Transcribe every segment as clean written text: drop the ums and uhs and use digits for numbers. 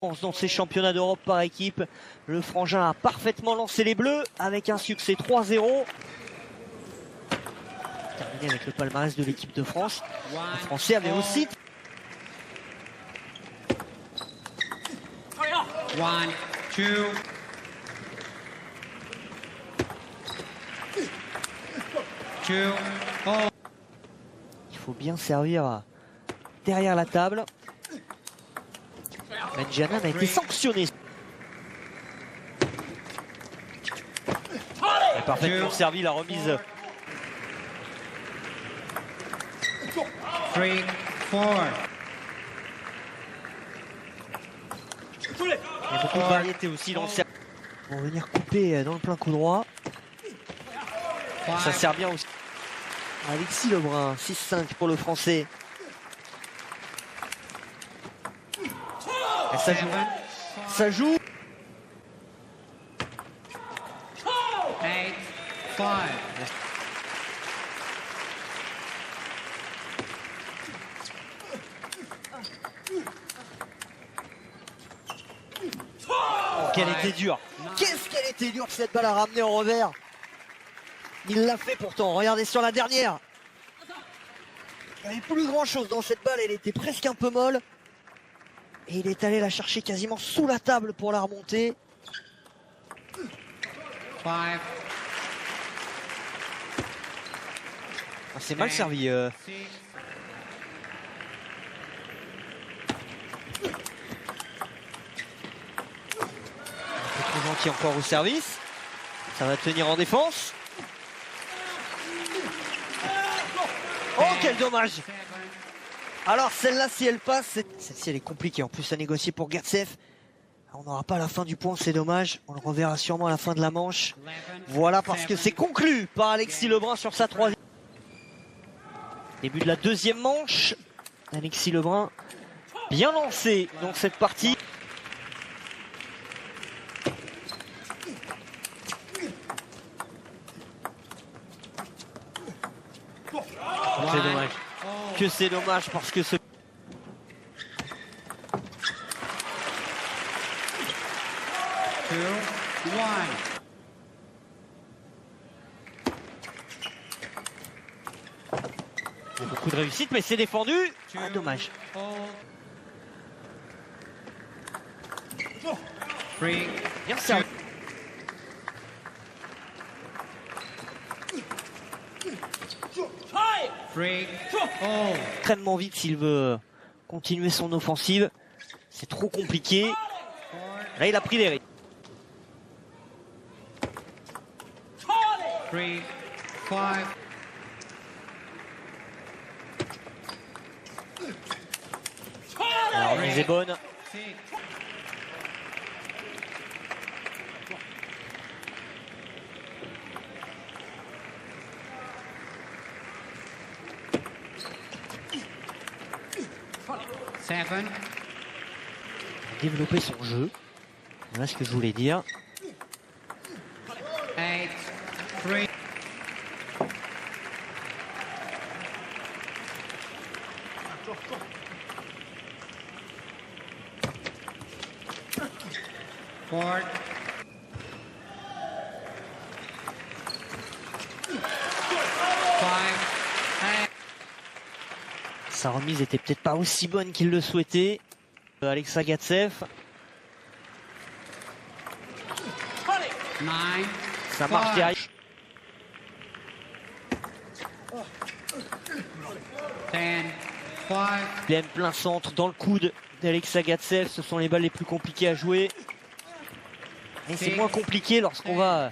Dans ces championnats d'Europe par équipe, le Frangin a parfaitement lancé les Bleus avec un succès 3-0. Terminé avec le palmarès de l'équipe de France. Les Français avaient aussi... Il faut bien servir derrière la table. Benjamin a été sanctionné. Et parfaitement servi la remise. 3, 4. Il y a beaucoup de variété aussi dans le service. Ils vont venir couper dans le plein coup droit. Ça sert bien aussi. Alexis Lebrun, 6-5 pour le Français. Et ça joue. Ça joue. 8, 5. Oh, qu'elle était dure. Qu'est-ce qu'elle était dure cette balle à ramener au revers. Il l'a fait pourtant. Regardez sur la dernière. Il n'y avait plus grand chose dans cette balle. Elle était presque un peu molle. Et il est allé la chercher quasiment sous la table pour la remonter. 5. C'est mal servi. Petroujan qui est encore au service. Ça va tenir en défense. Oh, quel dommage! Alors celle-là, si elle passe, celle-ci elle est compliquée. En plus à négocier pour Gatsev. On n'aura pas la fin du point, c'est dommage. On le reverra sûrement à la fin de la manche. Voilà, parce que c'est conclu par Alexis Lebrun sur sa troisième. Début de la deuxième manche. Alexis Lebrun bien lancé dans cette partie. C'est dommage. Que c'est dommage parce que ce... Il y a beaucoup de réussite, mais c'est défendu. Ah, dommage. Bien servi. Extrêmement vite s'il veut continuer son offensive. C'est trop compliqué. Là, il a pris les risques. 3, 5. La remise est bonne. Développer son jeu. Voilà ce que je voulais dire. 8, 3. Four. 5. Sa remise était peut-être pas aussi bonne qu'il le souhaitait. Alexa Gatsev. 9. Ça marche derrière. 10. 5. Il aime plein centre dans le coude d'Alexa Gatsev. Ce sont les balles les plus compliquées à jouer. Et c'est moins compliqué lorsqu'on va...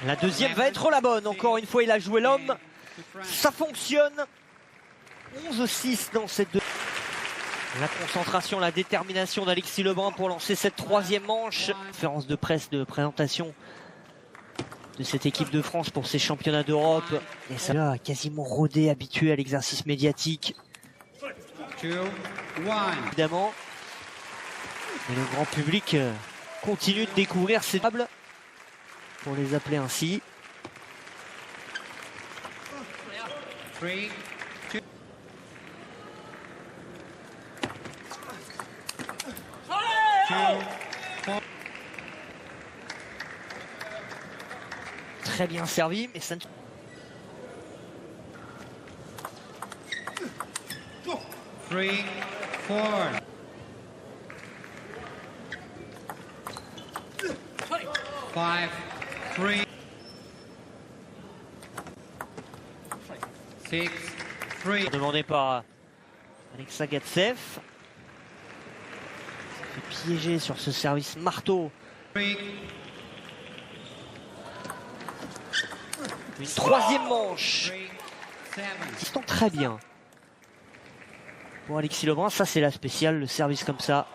La deuxième va être la bonne. Encore une fois, il a joué l'homme. Ça fonctionne. 11-6 dans cette deux. La concentration, la détermination d'Alexis Lebrun pour lancer cette troisième manche. Conférence de presse de présentation de cette équipe de France pour ces championnats d'Europe. Et ça là, quasiment rodé, habitué à l'exercice médiatique. 2, 1. Évidemment. Et le grand public continue de découvrir ces tables, pour les appeler ainsi. 3, 2. Très bien servi, mais ça ne... 3, 4. 5, 3. 6, 3. Demandé par Alexa Gatsev. Se fait piéger sur ce service marteau. 3. Une troisième manche. 7. Qui se tend très bien. Pour Alexis Lebrun, ça c'est la spéciale, le service comme ça.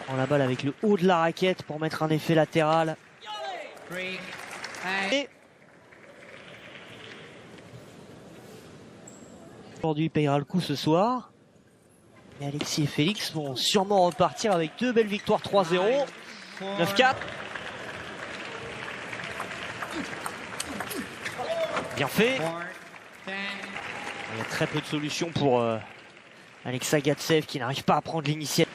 Prend la balle avec le haut de la raquette pour mettre un effet latéral. 3, 8. Et aujourd'hui il payera le coup ce soir. Et Alexis et Félix vont sûrement repartir avec deux belles victoires 3-0. 9-4. Bien fait. 4, 10. Il y a très peu de solutions pour Alexa Gatsev qui n'arrive pas à prendre l'initiative.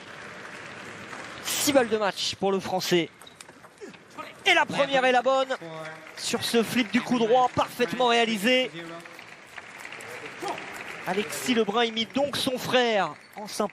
6 balles de match pour le Français. Et la première est la bonne. 4, Sur ce flip du coup droit, parfaitement réalisé. 0. Alexis Lebrun imite donc son frère en s'imposant.